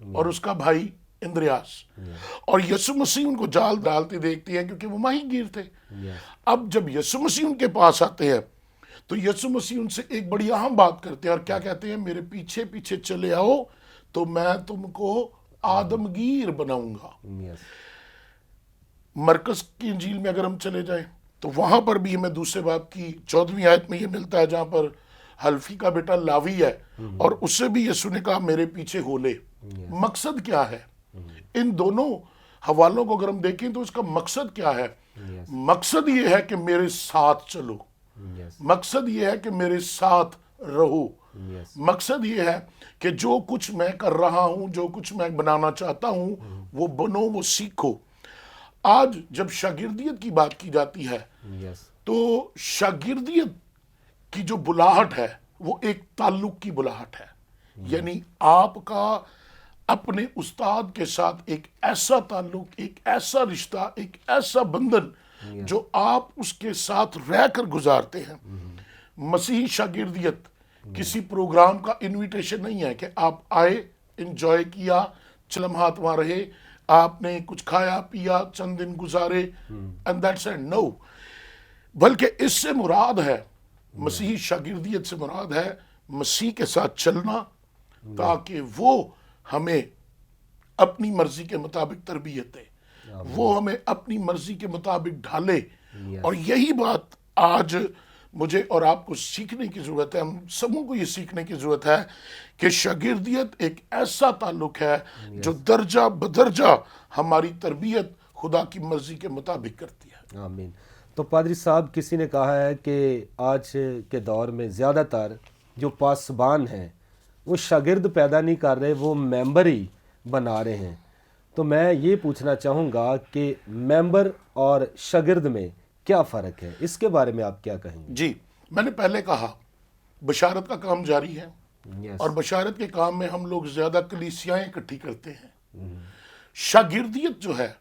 اور اس کا بھائی اندریاس، اور یسوع مسیح ان کو جال ڈالتے دیکھتی ہے کیونکہ وہ ماہی گیر تھے۔ اب جب یسوع مسیح ان کے پاس آتے ہیں تو یسوع مسیح ان سے ایک بڑی اہم بات کرتے ہیں، اور کیا کہتے ہیں؟ میرے پیچھے پیچھے چلے آؤ تو میں تم کو آدمگیر بناؤں گا۔ مرکز کی انجیل میں اگر ہم چلے جائیں تو وہاں پر بھی ہمیں دوسرے باب کی 14ویں آیت میں یہ ملتا ہے، جہاں پر حلفی کا بیٹا لاوی ہے، اور اس سے بھی یسوع نے کہا میرے پیچھے ہو لے۔ مقصد کیا ہے؟ ان دونوں حوالوں کو اگر ہم دیکھیں تو اس کا مقصد کیا ہے؟ مقصد یہ ہے کہ میرے ساتھ چلو، مقصد یہ ہے کہ میرے ساتھ رہو، مقصد یہ ہے کہ جو کچھ میں کر رہا ہوں، جو کچھ میں بنانا چاہتا ہوں وہ بنو، وہ سیکھو۔ آج جب شاگردیت کی بات کی جاتی ہے تو شاگردیت کی جو بلاہٹ ہے وہ ایک تعلق کی بلاہٹ ہے، یعنی آپ کا اپنے استاد کے ساتھ ایک ایسا تعلق، ایک ایسا رشتہ، ایک ایسا بندھن جو آپ اس کے ساتھ رہ کر گزارتے ہیں۔ مسیحی شاگردیت کسی پروگرام کا انویٹیشن نہیں ہے کہ آپ آئے، انجوائے کیا، لمحات وہاں رہے، آپ نے کچھ کھایا پیا، چند دن گزارے and that's it. No. بلکہ اس سے مراد ہے، مسیحی شاگردیت سے مراد ہے مسیح کے ساتھ چلنا، تاکہ وہ ہمیں اپنی مرضی کے مطابق تربیت دے، وہ ہمیں اپنی مرضی کے مطابق ڈھالے۔ اور یہی بات آج مجھے اور آپ کو سیکھنے کی ضرورت ہے، ہم سبوں کو یہ سیکھنے کی ضرورت ہے کہ شاگردیت ایک ایسا تعلق ہے جو درجہ بدرجہ ہماری تربیت خدا کی مرضی کے مطابق کرتی ہے۔ آمین۔ تو پادری صاحب، کسی نے کہا ہے کہ آج کے دور میں زیادہ تر جو پاسبان ہیں وہ شاگرد پیدا نہیں کر رہے، وہ ممبر ہی بنا رہے ہیں۔ تو میں یہ پوچھنا چاہوں گا کہ ممبر اور شاگرد میں کیا فرق ہے، اس کے بارے میں آپ کیا کہیں گے؟ جی، میں نے پہلے کہا بشارت کا کام جاری ہے، اور بشارت کے کام میں ہم لوگ زیادہ کلیسیائیں اکٹھی کرتے ہیں۔ شاگردیت جو ہے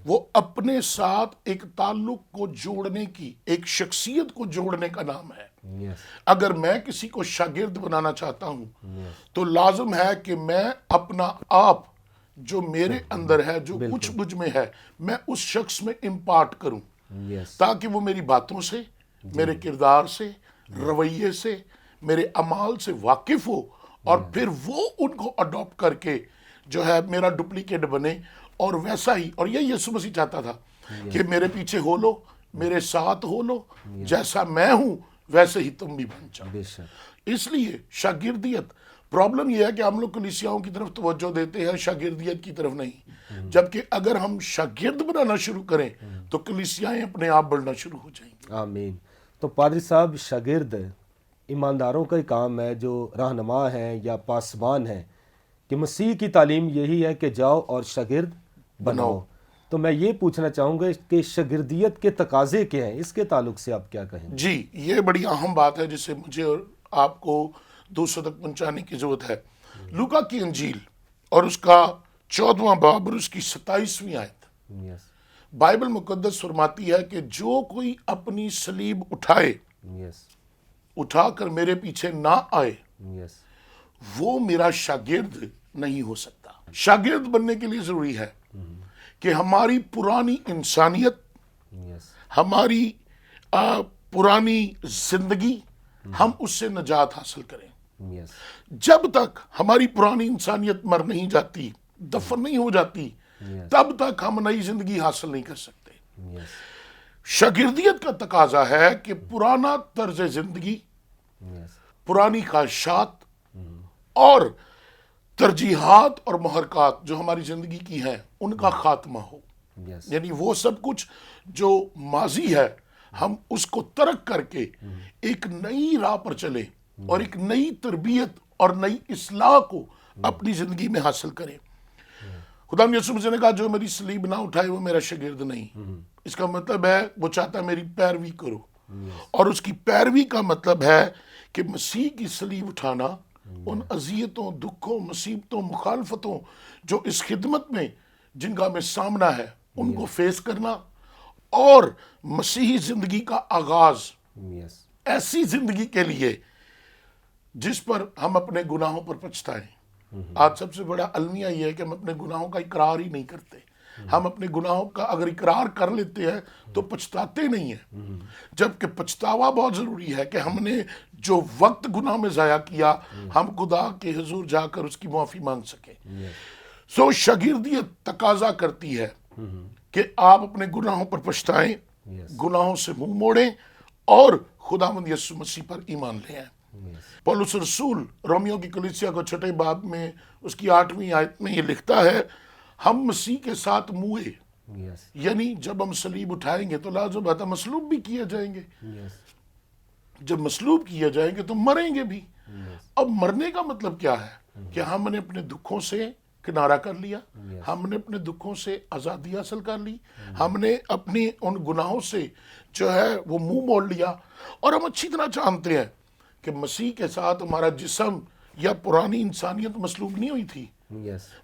وہ اپنے ساتھ ایک تعلق کو جوڑنے کی، ایک شخصیت کو جوڑنے کا نام ہے۔ اگر میں کسی کو شاگرد بنانا چاہتا ہوں تو لازم ہے کہ میں اپنا آپ جو میرے اندر ہے، جو کچھ مجھ میں ہے، میں اس شخص میں امپارٹ کروں، تاکہ وہ میری باتوں سے، میرے کردار سے، رویے سے، میرے اعمال سے واقف ہو، اور پھر وہ ان کو اڈاپٹ کر کے جو ہے میرا ڈپلیکیٹ بنے، اور ویسا ہی۔ اور یہ یسوع مسیح چاہتا تھا کہ میرے پیچھے ہو لو، میرے ساتھ ہو لو، جیسا میں ہوں ویسے ہی تم بھی بن جاؤ۔ اس لیے شاگردیت، پرابلم یہ ہے کہ ہم لوگ کلیسیاؤں کی طرف توجہ دیتے ہیں، شاگردیت کی طرف نہیں، جبکہ اگر ہم شاگرد بنانا شروع کریں تو کلیسیائیں اپنے آپ بڑھنا شروع ہو جائیں گی۔ آمین۔ تو پادری صاحب، شاگرد ایمانداروں کا ہی کام ہے، جو رہنما ہیں یا پاسبان ہیں، کہ مسیح کی تعلیم یہی ہے کہ جاؤ اور شاگرد بناؤ۔ تو میں یہ پوچھنا چاہوں گا کہ شاگردیت کے تقاضے کیا ہیں، اس کے تعلق سے آپ کیا کہیں؟ جی، یہ بڑی اہم بات ہے جسے مجھے اور آپ کو دوسروں تک پہنچانے کی ضرورت ہے۔ لوکا کی انجیل اور اس کا 14واں باب اور اس کی 27ویں آیت، بائبل مقدس فرماتی ہے کہ جو کوئی اپنی صلیب اٹھائے، اٹھا کر میرے پیچھے نہ آئے، وہ میرا شاگرد نہیں ہو سکتا۔ شاگرد بننے کے لیے ضروری ہے کہ ہماری پرانی انسانیت، ہماری پرانی زندگی، ہم اس سے نجات حاصل کریں۔ جب تک ہماری پرانی انسانیت مر نہیں جاتی، دفن نہیں ہو جاتی، تب تک ہم نئی زندگی حاصل نہیں کر سکتے۔ شاگردیت کا تقاضا ہے کہ پرانا طرز زندگی، پرانی خواہشات اور ترجیحات اور محرکات جو ہماری زندگی کی ہیں، ان کا خاتمہ ہو۔ یعنی وہ سب کچھ جو ماضی ہے، ہم اس کو ترک کر کے ایک نئی راہ پر چلیں اور ایک نئی تربیت اور نئی اصلاح کو اپنی زندگی میں حاصل کریں۔ خدا یسوع مسیح نے کہا جو میری صلیب نہ اٹھائے وہ میرا شاگرد نہیں۔ اس کا مطلب ہے وہ چاہتا ہے میری پیروی کرو، اور اس کی پیروی کا مطلب ہے کہ مسیح کی صلیب اٹھانا، ان اذیتوں، دکھوں، مصیبتوں، مخالفتوں جو اس خدمت میں جن کا ہمیں سامنا ہے، ان کو فیس کرنا، اور مسیحی زندگی کا آغاز ایسی زندگی کے لیے جس پر ہم اپنے گناہوں پر پچھتائیں، آج سب سے بڑا المیہ یہ ہے کہ ہم اپنے گناہوں کا اقرار ہی نہیں کرتے. ہم اپنے گناہوں کا اگر اقرار کر لیتے ہیں تو پچھتاتے نہیں ہیں، جبکہ پچھتاوا بہت ضروری ہے کہ ہم نے جو وقت گناہ میں ضائع کیا ہم خدا کے حضور جا کر اس کی معافی مانگ سکیں. سو شاگردیت تقاضا کرتی ہے کہ آپ اپنے گناہوں پر پچھتائیں، گناہوں سے منہ موڑیں اور خداوند یسوع مسیح پر ایمان لے آئیں. پولس رسول رومیو کی کلیسیا کو 6 باب میں اس کی 8ویں آیت میں یہ لکھتا ہے، ہم مسیح کے ساتھ موئے، یعنی جب ہم صلیب اٹھائیں گے تو لازم بات ہے مصلوب بھی کیے جائیں گے. جب مصلوب کیے جائیں گے تو مریں گے بھی. اب مرنے کا مطلب کیا ہے؟ کہ ہم نے اپنے دکھوں سے کنارہ کر لیا، ہم نے اپنے دکھوں سے آزادی حاصل کر لی، ہم نے اپنی ان گناہوں سے جو ہے وہ منہ موڑ لیا. اور ہم اچھی طرح جانتے ہیں کہ مسیح کے ساتھ ہمارا جسم یا پرانی انسانیت مصلوب نہیں ہوئی تھی.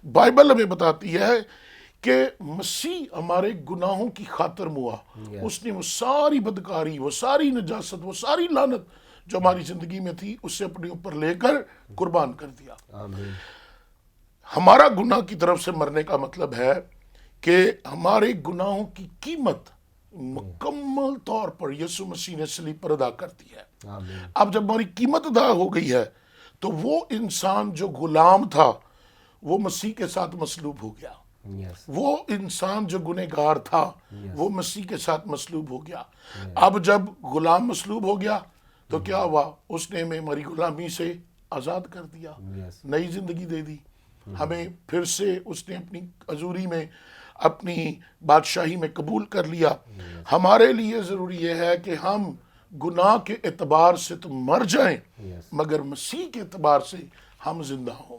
بائبل ہمیں بتاتی ہے کہ مسیح ہمارے گناہوں کی خاطر ہوا. اس نے وہ ساری بدکاری، وہ ساری نجاست، وہ ساری لعنت جو ہماری زندگی میں تھی اسے اپنے اوپر لے کر قربان کر دیا. ہمارا گناہ کی طرف سے مرنے کا مطلب ہے کہ ہمارے گناہوں کی قیمت مکمل طور پر یسوع مسیح نے صلیب پر ادا کر دی ہے. اب جب ہماری قیمت ادا ہو گئی ہے تو وہ انسان جو غلام تھا وہ مسیح کے ساتھ مصلوب ہو گیا. وہ انسان جو گنہگار تھا وہ مسیح کے ساتھ مصلوب ہو گیا. اب جب غلام مصلوب ہو گیا تو کیا ہوا؟ اس نے ہمیں ہماری غلامی سے آزاد کر دیا، نئی زندگی دے دی ہمیں. پھر سے اس نے اپنی حضوری میں، اپنی بادشاہی میں قبول کر لیا. ہمارے لیے ضروری یہ ہے کہ ہم گناہ کے اعتبار سے تو مر جائیں مگر مسیح کے اعتبار سے ہم زندہ ہوں.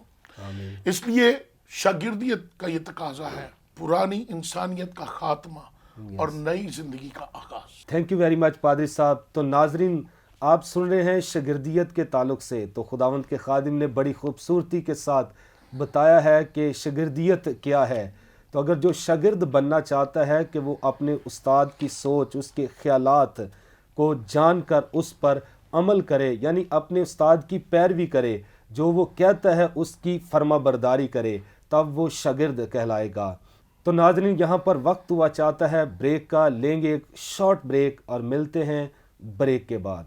اس لیے شاگردیت کا یہ تقاضا ہے، پرانی انسانیت کا خاتمہ اور نئی زندگی کا آغاز. تھینک یو ویری مچ پادری صاحب. تو ناظرین، آپ سن رہے ہیں شاگردیت کے تعلق سے تو خداوند کے خادم نے بڑی خوبصورتی کے ساتھ بتایا ہے کہ شاگردیت کیا ہے. تو اگر جو شاگرد بننا چاہتا ہے کہ وہ اپنے استاد کی سوچ، اس کے خیالات کو جان کر اس پر عمل کرے، یعنی اپنے استاد کی پیروی کرے، جو وہ کہتا ہے اس کی فرما برداری کرے، تب وہ شاگرد کہلائے گا. تو ناظرین، یہاں پر وقت ہوا چاہتا ہے بریک کا. لیں گے ایک شارٹ بریک اور ملتے ہیں بریک کے بعد.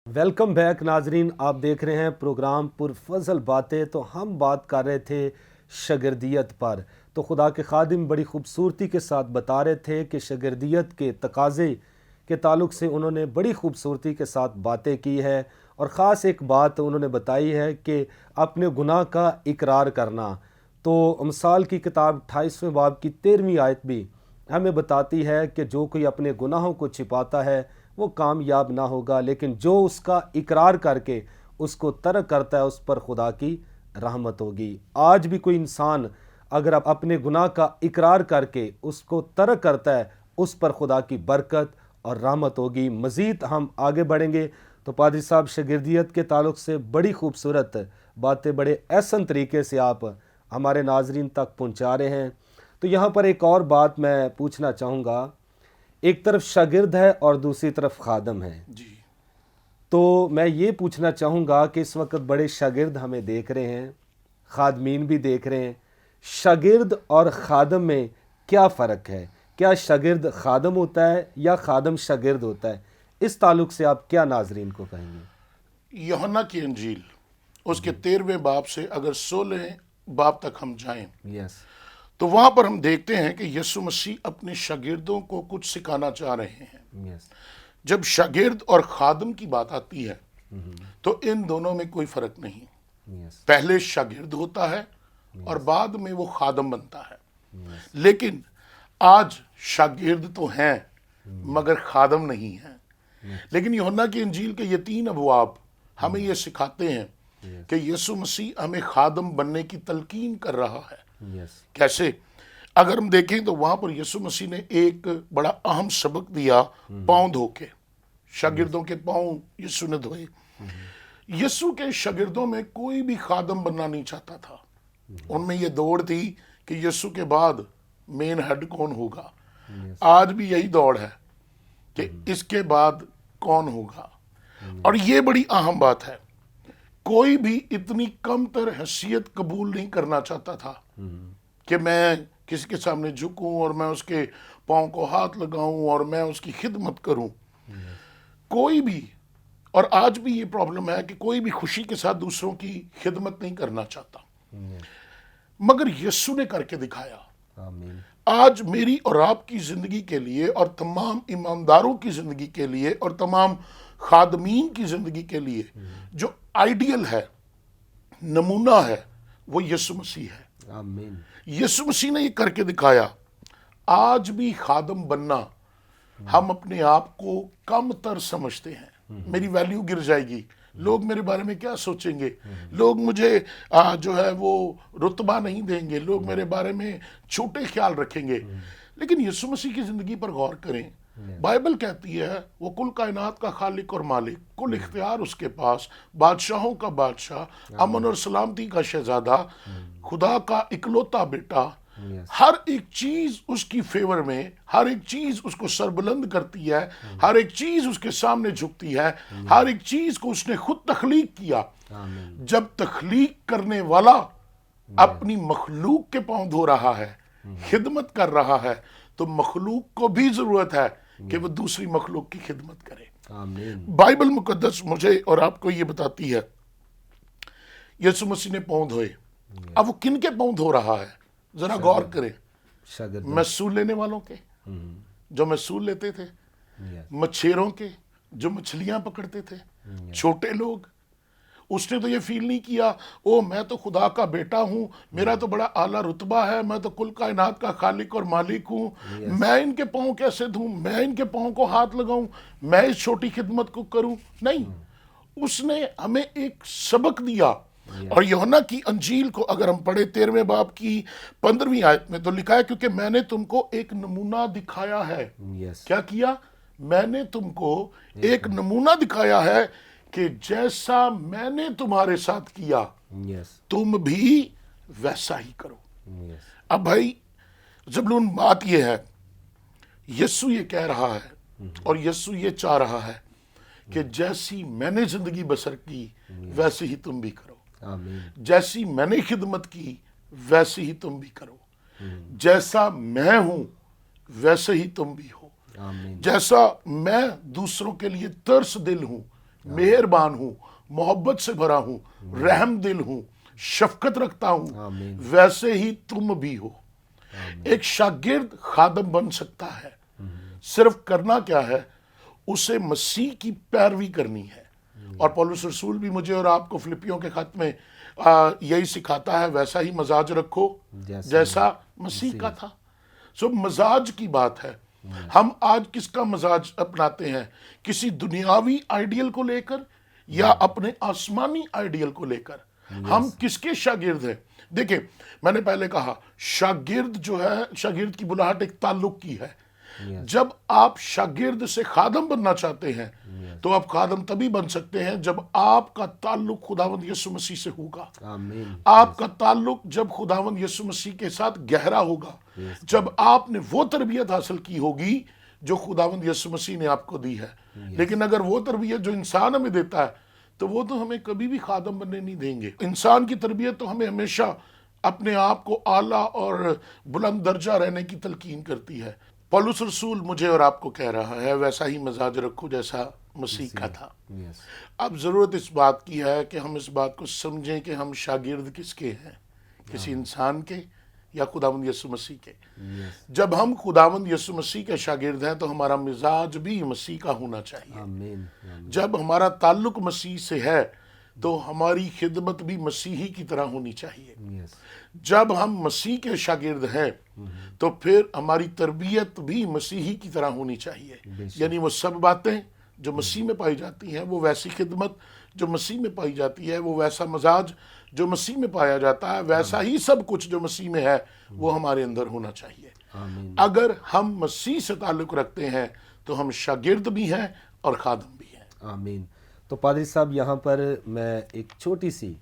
ویلکم بیک ناظرین، آپ دیکھ رہے ہیں پروگرام پرفضل باتیں. تو ہم بات کر رہے تھے شاگردیت پر. تو خدا کے خادم بڑی خوبصورتی کے ساتھ بتا رہے تھے کہ شاگردیت کے تقاضے کے تعلق سے انہوں نے بڑی خوبصورتی کے ساتھ باتیں کی ہے. اور خاص ایک بات انہوں نے بتائی ہے کہ اپنے گناہ کا اقرار کرنا. تو مثال کی کتاب 28ویں باب کی 13ویں آیت بھی ہمیں بتاتی ہے کہ جو کوئی اپنے گناہوں کو چھپاتا ہے وہ کامیاب نہ ہوگا، لیکن جو اس کا اقرار کر کے اس کو ترک کرتا ہے اس پر خدا کی رحمت ہوگی. آج بھی کوئی انسان اگر اپنے گناہ کا اقرار کر کے اس کو ترک کرتا ہے اس پر خدا کی برکت اور رحمت ہوگی. مزید ہم آگے بڑھیں گے. تو پادری صاحب شاگردیت کے تعلق سے بڑی خوبصورت باتیں بڑے احسن طریقے سے آپ ہمارے ناظرین تک پہنچا رہے ہیں. تو یہاں پر ایک اور بات میں پوچھنا چاہوں گا. ایک طرف شاگرد ہے اور دوسری طرف خادم ہے. جی، تو میں یہ پوچھنا چاہوں گا کہ اس وقت بڑے شاگرد ہمیں دیکھ رہے ہیں، خادمین بھی دیکھ رہے ہیں. شاگرد اور خادم میں کیا فرق ہے؟ کیا شاگرد خادم ہوتا ہے یا خادم شاگرد ہوتا ہے؟ اس تعلق سے آپ کیا ناظرین کو کہیں گے؟ یوحنا کی انجیل اس کے 13ویں باب سے اگر 16 باب تک ہم جائیں تو وہاں پر ہم دیکھتے ہیں کہ یسوع مسیح اپنے شاگردوں کو کچھ سکھانا چاہ رہے ہیں. جب شاگرد اور خادم کی بات آتی ہے تو ان دونوں میں کوئی فرق نہیں. پہلے شاگرد ہوتا ہے اور بعد میں وہ خادم بنتا ہے. لیکن آج شاگرد تو ہیں مگر خادم نہیں ہیں. لیکن یوحنا کی انجیل کے یہ 3 ابواب ہمیں یہ سکھاتے ہیں کہ یسوع مسیح ہمیں خادم بننے کی تلقین کر رہا ہے. کیسے؟ اگر ہم دیکھیں تو وہاں پر یسوع مسیح نے ایک بڑا اہم سبق دیا، پاؤں دھو کے. شاگردوں کے پاؤں یسوع نے دھوئے. یسوع کے شاگردوں میں کوئی بھی خادم بننا نہیں چاہتا تھا. ان میں یہ دوڑ تھی کہ یسوع کے بعد مین ہیڈ کون ہوگا. آج بھی یہی دوڑ ہے کہ اس کے بعد کون ہوگا. اور یہ بڑی اہم بات ہے، کوئی بھی اتنی کم تر حیثیت قبول نہیں کرنا چاہتا تھا کہ میں کسی کے سامنے جھکوں اور میں اس کے پاؤں کو ہاتھ لگاؤں اور میں اس کی خدمت کروں. کوئی بھی، اور آج بھی یہ پرابلم ہے کہ کوئی بھی خوشی کے ساتھ دوسروں کی خدمت نہیں کرنا چاہتا، مگر یسوع نے کر کے دکھایا. آمین. آج میری اور آپ کی زندگی کے لیے اور تمام ایمانداروں کی زندگی کے لیے اور تمام خادمین کی زندگی کے لیے جو آئیڈیل ہے، نمونہ ہے، وہ یسوع مسیح ہے. آمین. یسوع مسیح نے یہ کر کے دکھایا. آج بھی خادم بننا، ہم اپنے آپ کو کم تر سمجھتے ہیں. میری ویلیو گر جائے گی، لوگ میرے بارے میں کیا سوچیں گے، لوگ مجھے جو ہے وہ رتبہ نہیں دیں گے، لوگ میرے بارے میں چھوٹے خیال رکھیں گے. لیکن یسوع مسیح کی زندگی پر غور کریں. بائبل کہتی ہے وہ کل کائنات کا خالق اور مالک، کل اختیار اس کے پاس، بادشاہوں کا بادشاہ، امن اور سلامتی کا شہزادہ، خدا کا اکلوتا بیٹا. ہر ایک چیز اس کی فیور میں، ہر ایک چیز اس کو سربلند کرتی ہے، ہر ایک چیز اس کے سامنے جھکتی ہے، ہر ایک چیز کو اس نے خود تخلیق کیا. جب تخلیق کرنے والا اپنی مخلوق کے پاؤں دھو رہا ہے، خدمت کر رہا ہے، تو مخلوق کو بھی ضرورت ہے کہ وہ دوسری مخلوق کی خدمت کرے. آمین. بائبل مقدس مجھے اور آپ کو یہ بتاتی ہے یسوع مسیح نے پاؤں دھوئے. اب وہ کن کے پاؤں دھو رہا ہے؟ ذرا غور کریں. شاگرد. محصول لینے والوں کے جو محصول لیتے تھے، مچھیروں کے جو مچھلیاں پکڑتے تھے، چھوٹے لوگ. اس نے تو یہ فیل نہیں کیا او میں تو خدا کا بیٹا ہوں، میرا تو بڑا اعلیٰ رتبہ ہے، میں تو کل کائنات کا خالق اور مالک ہوں، میں ان کے پاؤں کیسے دھوں، میں ان کے پاؤں کو ہاتھ لگاؤں، میں اس چھوٹی خدمت کو کروں. نہیں، اس نے ہمیں ایک سبق دیا. اور یوحنا کی انجیل کو اگر ہم پڑھیں 13ویں باب کی 15ویں آیت میں تو لکھا ہے کیونکہ میں نے تم کو ایک نمونہ دکھایا ہے. کیا کیا؟ میں نے تم کو ایک نمونہ دکھایا ہے کہ جیسا میں نے تمہارے ساتھ کیا تم بھی ویسا ہی کرو. اب بھائی زبلون بات یہ ہے، یسوع یہ کہہ رہا ہے اور یسوع یہ چاہ رہا ہے کہ جیسی میں نے زندگی بسر کی ویسے ہی تم بھی کرو. جیسی میں نے خدمت کی ویسے ہی تم بھی کرو. جیسا میں ہوں ویسے ہی تم بھی ہو. جیسا میں دوسروں کے لیے ترس دل ہوں، مہربان ہوں، محبت سے بھرا ہوں، رحم دل ہوں، شفقت رکھتا ہوں، ویسے ہی تم بھی ہو. ایک شاگرد خادم بن سکتا ہے، صرف کرنا کیا ہے؟ اسے مسیح کی پیروی کرنی ہے. اور پولس رسول بھی مجھے اور آپ کو فلپیوں کے خط میں یہی سکھاتا ہے، ویسا ہی مزاج رکھو جیسا مسیح کا تھا. سو مزاج کی بات ہے. ہم آج کس کا مزاج اپناتے ہیں؟ کسی دنیاوی آئیڈیل کو لے کر یا اپنے آسمانی آئیڈیل کو لے کر؟ ہم کس کے شاگرد ہیں؟ دیکھیں، میں نے پہلے کہا شاگرد جو ہے، شاگرد کی بلاہٹ ایک تعلق کی ہے. جب آپ شاگرد سے خادم بننا چاہتے ہیں تو آپ خادم تبھی بن سکتے ہیں جب آپ کا تعلق خداوند یسوع مسیح سے ہوگا. آپ کا تعلق جب خداوند یسوع مسیح کے ساتھ گہرا ہوگا، جب آپ نے وہ تربیت حاصل کی ہوگی جو خداوند یسوع مسیح نے آپ کو دی ہے. لیکن اگر وہ تربیت جو انسان ہمیں دیتا ہے تو وہ تو ہمیں کبھی بھی خادم بننے نہیں دیں گے. انسان کی تربیت تو ہمیں ہمیشہ اپنے آپ کو اعلیٰ اور بلند درجہ رہنے کی تلقین کرتی ہے. پولس رسول مجھے اور آپ کو کہہ رہا ہے ویسا ہی مزاج رکھو جیسا مسیح کا تھا. اب ضرورت اس بات کی ہے کہ ہم اس بات کو سمجھیں کہ ہم شاگرد کس کے ہیں، کسی انسان کے یا خداوند یسوع مسیح کے. جب ہم خداوند یسوع مسیح کے شاگرد ہیں تو ہمارا مزاج بھی مسیح کا ہونا چاہیے. جب ہمارا تعلق مسیح سے ہے تو ہماری خدمت بھی مسیحی کی طرح ہونی چاہیے. جب ہم مسیح کے شاگرد ہیں تو پھر ہماری تربیت بھی مسیحی کی طرح ہونی چاہیے. یعنی وہ سب باتیں جو مسیح میں پائی جاتی ہیں، وہ ویسی خدمت جو مسیح میں پائی جاتی ہے، وہ ویسا مزاج جو مسیح میں پایا جاتا ہے، ویسا ہی سب کچھ جو مسیح میں ہے وہ ہمارے اندر ہونا چاہیے. اگر ہم مسیح سے تعلق رکھتے ہیں تو ہم شاگرد بھی ہیں اور خادم بھی ہیں. آمین. تو پادری صاحب، یہاں پر میں ایک چھوٹی سی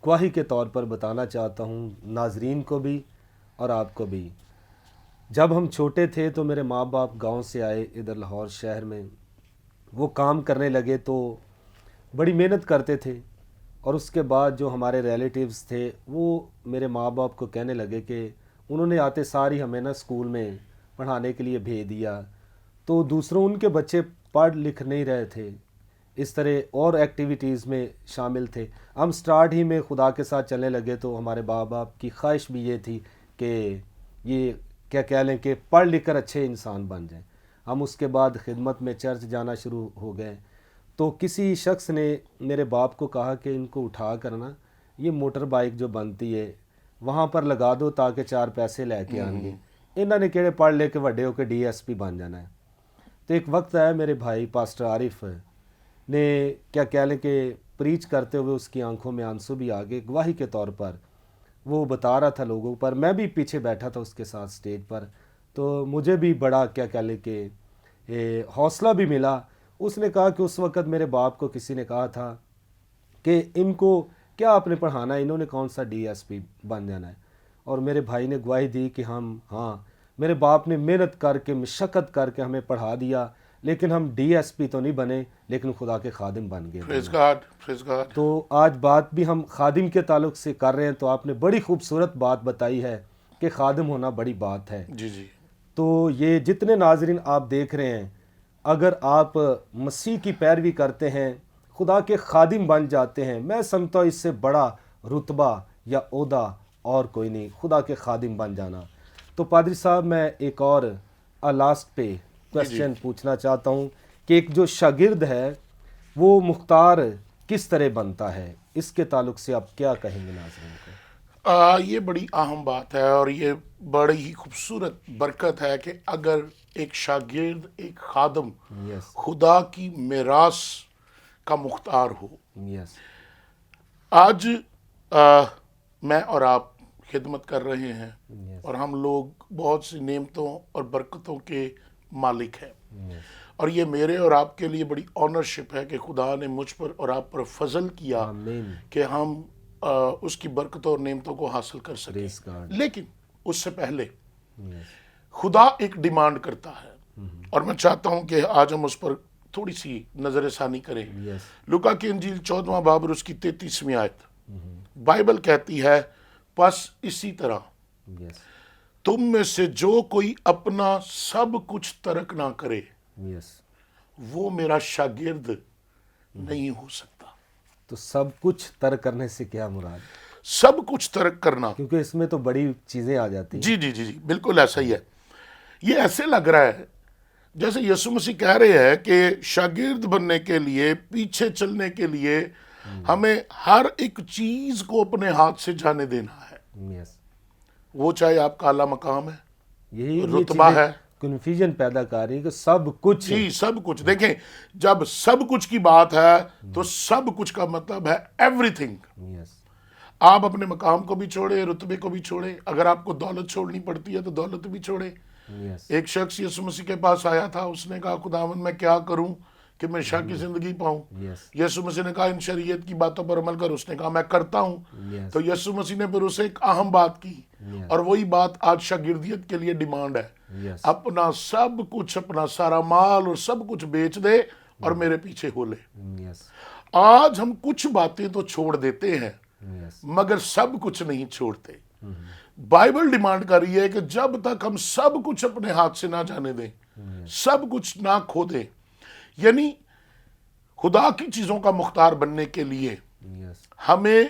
گواہی کے طور پر بتانا چاہتا ہوں ناظرین کو بھی اور آپ کو بھی جب ہم چھوٹے تھے تو میرے ماں باپ گاؤں سے آئے ادھر لاہور شہر میں، وہ کام کرنے لگے تو بڑی محنت کرتے تھے، اور اس کے بعد جو ہمارے ریلیٹیوز تھے وہ میرے ماں باپ کو کہنے لگے کہ انہوں نے آتے ساری ہمیں نا اسکول میں پڑھانے کے لیے بھیج دیا، تو دوسروں ان کے بچے پڑھ لکھ نہیں رہے تھے، اس طرح اور ایکٹیویٹیز میں شامل تھے۔ ہم سٹارٹ ہی میں خدا کے ساتھ چلنے لگے تو ہمارے ماں باپ کی خواہش بھی یہ تھی کہ یہ کیا کہہ لیں کہ پڑھ لکھ کر اچھے انسان بن جائیں۔ ہم اس کے بعد خدمت میں چرچ جانا شروع ہو گئے، تو کسی شخص نے میرے باپ کو کہا کہ ان کو اٹھا کر نا یہ موٹر بائک جو بنتی ہے وہاں پر لگا دو تاکہ 4 پیسے لے کے آئیں گے، انہوں نے کہڑے پڑھ لے کے وڈے ہو کے ڈی ایس پی بن جانا ہے۔ تو ایک وقت آیا میرے بھائی پاسٹر عارف نے کیا کہہ لیں کہ پریچ کرتے ہوئے اس کی آنکھوں میں آنسو بھی آ گئے، گواہی کے طور پر وہ بتا رہا تھا لوگوں پر، میں بھی پیچھے بیٹھا تھا اس کے ساتھ سٹیج پر، تو مجھے بھی بڑا کیا کہہ لیں کہ حوصلہ بھی ملا۔ اس نے کہا کہ اس وقت میرے باپ کو کسی نے کہا تھا کہ ان کو کیا آپ نے پڑھانا ہے، انہوں نے کون سا ڈی ایس پی بن جانا ہے، اور میرے بھائی نے گواہی دی کہ ہاں میرے باپ نے محنت کر کے مشقت کر کے ہمیں پڑھا دیا، لیکن ہم ڈی ایس پی تو نہیں بنے لیکن خدا کے خادم بن گئے۔ پریز گاڈ، پریز گاڈ۔ تو آج بات بھی ہم خادم کے تعلق سے کر رہے ہیں، تو آپ نے بڑی خوبصورت بات بتائی ہے کہ خادم ہونا بڑی بات ہے۔ جی جی، تو یہ جتنے ناظرین آپ دیکھ رہے ہیں، اگر آپ مسیح کی پیروی کرتے ہیں، خدا کے خادم بن جاتے ہیں، میں سمجھتا ہوں اس سے بڑا رتبہ یا عہدہ اور کوئی نہیں، خدا کے خادم بن جانا۔ تو پادری صاحب میں ایک اور لاسٹ پہ کوشچن پوچھنا چاہتا ہوں کہ ایک جو شاگرد ہے وہ مختار کس طرح بنتا ہے، اس کے تعلق سے آپ کیا کہیں گے ناظرین کو؟ یہ بڑی اہم بات ہے اور یہ بڑی ہی خوبصورت برکت ہے کہ اگر ایک شاگرد، ایک خادم یس خدا کی میراث کا مختار ہو۔ یس آج میں اور آپ خدمت کر رہے ہیں اور ہم لوگ بہت سی نعمتوں اور برکتوں کے مالک ہیں، اور یہ میرے اور آپ کے لیے بڑی آنرشپ ہے کہ خدا نے مجھ پر اور آپ پر فضل کیا آمین۔ کہ ہم اس کی برکتوں اور نعمتوں کو حاصل کر سکیں۔ Praise God۔ لیکن اس سے پہلے یس خدا ایک ڈیمانڈ کرتا ہے، اور میں چاہتا ہوں کہ آج ہم اس پر تھوڑی سی نظر ثانی کریں۔ یس لوکا کی انجیل 14واں باب اور اس کی 33ویں آیت، بائبل کہتی ہے، پس اسی طرح یس تم میں سے جو کوئی اپنا سب کچھ ترک نہ کرے یس وہ میرا شاگرد نہیں ہو سکتا۔ تو سب کچھ ترک کرنے سے کیا مراد؟ سب کچھ ترک کرنا، کیونکہ اس میں تو بڑی چیزیں آ جاتی ہیں۔ جی جی جی جی، بالکل ایسا ہی ہے۔ یہ ایسے لگ رہا ہے جیسے یسوع مسیح کہہ رہے ہیں کہ شاگرد بننے کے لیے، پیچھے چلنے کے لیے ہمیں ہر ایک چیز کو اپنے ہاتھ سے جانے دینا ہے، یس وہ چاہے آپ کا اعلیٰ مقام ہے، یہی رتبہ ہے، کنفیوژن پیدا کر رہی ہے کہ سب کچھ جی سب کچھ۔ دیکھیں، جب سب کچھ کی بات ہے تو سب کچھ کا مطلب ہے ایوری تھنگ۔ یس آپ اپنے مقام کو بھی چھوڑے، رتبے کو بھی چھوڑے، اگر آپ کو دولت چھوڑنی پڑتی ہے تو دولت بھی چھوڑے۔ یس ایک شخص یسوع مسیح کے پاس آیا تھا، اس نے کہا خداوند میں کیا کروں کہ میں شاہ کی زندگی پاؤں؟ یس یسوع مسیح نے کہا ان شریعت کی باتوں پر عمل کر، اس نے کہا میں کرتا ہوں۔ یس تو یسوع مسیح نے پھر اسے ایک اہم بات کی، اور وہی بات آج شاگردیت کے لیے ڈیمانڈ ہے، یس اپنا سب کچھ، اپنا سارا مال اور سب کچھ بیچ دے اور میرے پیچھے ہو لے۔ یس آج ہم کچھ باتیں تو چھوڑ دیتے ہیں یس مگر سب کچھ نہیں چھوڑتے۔ بائبل ڈیمانڈ کر رہی ہے کہ جب تک ہم سب کچھ اپنے ہاتھ سے نہ جانے دیں، سب کچھ نہ کھو دیں، یعنی خدا کی چیزوں کا مختار بننے کے لیے یس ہمیں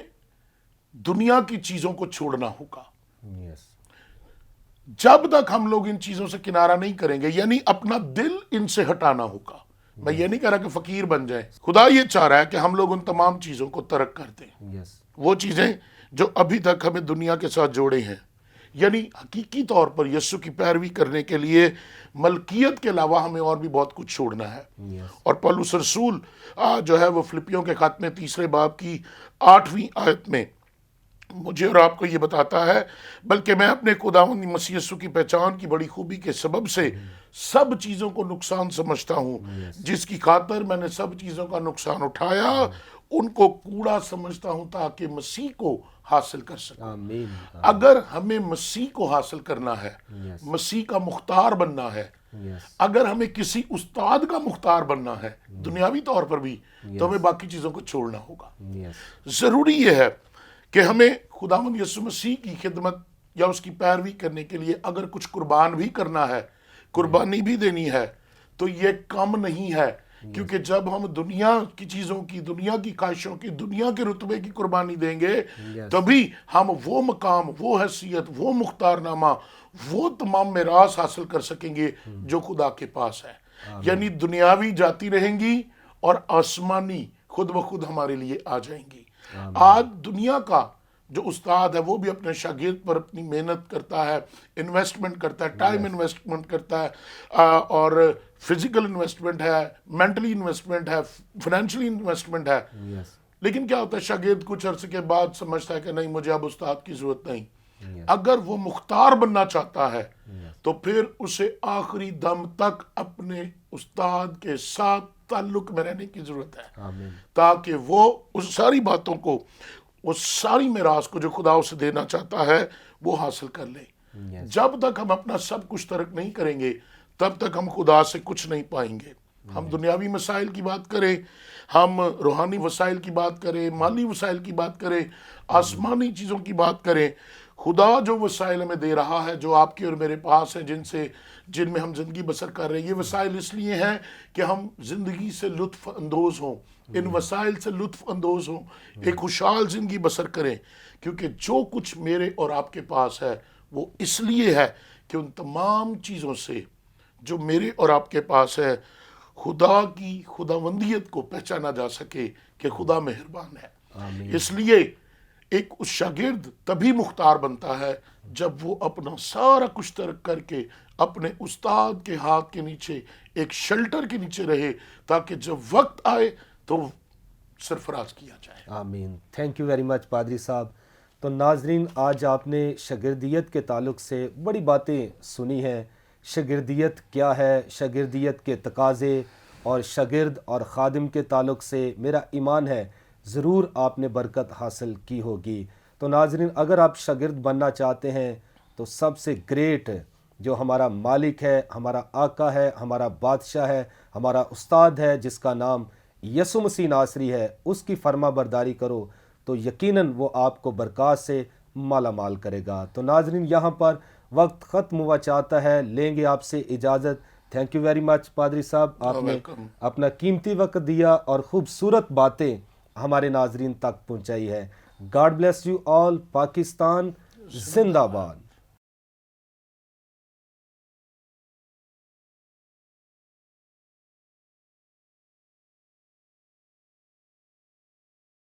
دنیا کی چیزوں کو چھوڑنا ہوگا۔ یس جب تک ہم لوگ ان چیزوں سے کنارہ نہیں کریں گے، یعنی اپنا دل ان سے ہٹانا ہوگا۔ میں یہ نہیں کہہ رہا کہ فقیر بن جائیں، خدا یہ چاہ رہا ہے کہ ہم لوگ ان تمام چیزوں کو ترک کر دیں، یس وہ چیزیں جو ابھی تک ہمیں دنیا کے ساتھ جوڑے ہیں۔ یعنی حقیقی طور پر یسوع کی پیروی کرنے کے لیے ملکیت کے علاوہ ہمیں اور بھی بہت کچھ چھوڑنا ہے۔ یس اور پولس رسول جو ہے وہ فلپیوں کے خط میں 3 باب کی 8ویں آیت میں مجھے اور آپ کو یہ بتاتا ہے، بلکہ میں اپنے خداوند مسیح یسوع کی پہچان کی بڑی خوبی کے سبب سے سب چیزوں کو نقصان سمجھتا ہوں، جس کی خاطر میں نے سب چیزوں کا نقصان اٹھایا ان کو کوڑا سمجھتا ہوں تاکہ مسیح کو حاصل کر سکوں. آمین. اگر ہمیں مسیح کو حاصل کرنا ہے، Yes. مسیح کا مختار بننا ہے، Yes. اگر ہمیں کسی استاد کا مختار بننا ہے دنیاوی طور پر بھی، تو ہمیں باقی چیزوں کو چھوڑنا ہوگا. Yes. ضروری یہ ہے کہ ہمیں خداوند یسوع مسیح کی خدمت یا اس کی پیروی کرنے کے لیے اگر کچھ قربان بھی کرنا ہے، قربانی بھی دینی ہے، تو یہ کم نہیں ہے. کیونکہ جب ہم دنیا کی چیزوں کی، دنیا کی خواہشوں کی، دنیا کے رتبے کی قربانی دیں گے، تبھی ہم وہ مقام، وہ حیثیت، وہ مختار نامہ، وہ تمام میراث حاصل کر سکیں گے جو خدا کے پاس ہے. یعنی دنیاوی جاتی رہیں گی اور آسمانی خود بخود ہمارے لیے آ جائیں گی. آج دنیا کا جو استاد ہے وہ بھی اپنے شاگرد پر اپنی محنت کرتا ہے، انویسٹمنٹ کرتا ہے، ٹائم انویسٹمنٹ کرتا ہے، اور فزیکل انویسٹمنٹ ہے، مینٹلی انویسٹمنٹ ہے، فائنینشلی انویسٹمنٹ ہے. Yes. لیکن کیا ہوتا ہے، شاگرد کچھ عرصے کے بعد سمجھتا ہے کہ نہیں، مجھے اب استاد کی ضرورت نہیں. اگر وہ مختار بننا چاہتا ہے تو پھر اسے آخری دم تک اپنے استاد کے ساتھ تعلق میں رہنے کی ضرورت ہے، آمین. تاکہ وہ اس ساری باتوں کو، اس ساری میراث کو جو خدا اسے دینا چاہتا ہے وہ حاصل کر لے. Yes. جب تک ہم اپنا سب کچھ ترک نہیں کریں گے تب تک ہم خدا سے کچھ نہیں پائیں گے. ہم دنیاوی مسائل کی بات کریں، ہم روحانی وسائل کی بات کریں، مالی وسائل کی بات کریں، آسمانی چیزوں کی بات کریں، خدا جو وسائل ہمیں دے رہا ہے، جو آپ کے اور میرے پاس ہیں، جن میں ہم زندگی بسر کر رہے ہیں، یہ وسائل اس لیے ہیں کہ ہم زندگی سے لطف اندوز ہوں، ان وسائل سے لطف اندوز ہوں، ایک خوشحال زندگی بسر کریں. کیونکہ جو کچھ میرے اور آپ کے پاس ہے وہ اس لیے ہے کہ ان تمام چیزوں سے جو میرے اور آپ کے پاس ہے خدا کی خداوندیت کو پہچانا جا سکے کہ خدا مہربان ہے. آمین. اس لیے ایک اس شاگرد تبھی مختار بنتا ہے جب وہ اپنا سارا کچھ ترک کر کے اپنے استاد کے ہاتھ کے نیچے، ایک شیلٹر کے نیچے رہے، تاکہ جب وقت آئے تو سرفراز کیا جائے. آمین. تھینک یو ویری مچ پادری صاحب. تو ناظرین، آج آپ نے شاگردیت کے تعلق سے بڑی باتیں سنی ہیں. شاگردیت کیا ہے، شاگردیت کے تقاضے، اور شاگرد اور خادم کے تعلق سے میرا ایمان ہے ضرور آپ نے برکت حاصل کی ہوگی. تو ناظرین، اگر آپ شاگرد بننا چاہتے ہیں تو سب سے گریٹ جو ہمارا مالک ہے، ہمارا آقا ہے، ہمارا بادشاہ ہے، ہمارا استاد ہے، جس کا نام یسوع مسیح ناصری ہے، اس کی فرما برداری کرو تو یقیناً وہ آپ کو برکات سے مالا مال کرے گا. تو ناظرین، یہاں پر وقت ختم ہوا چاہتا ہے، لیں گے آپ سے اجازت. تھینک یو ویری مچ پادری صاحب، آپ نے اپنا قیمتی وقت دیا اور خوبصورت باتیں ہمارے ناظرین تک پہنچائی ہے. God bless you all. Pakistan زندہ باد.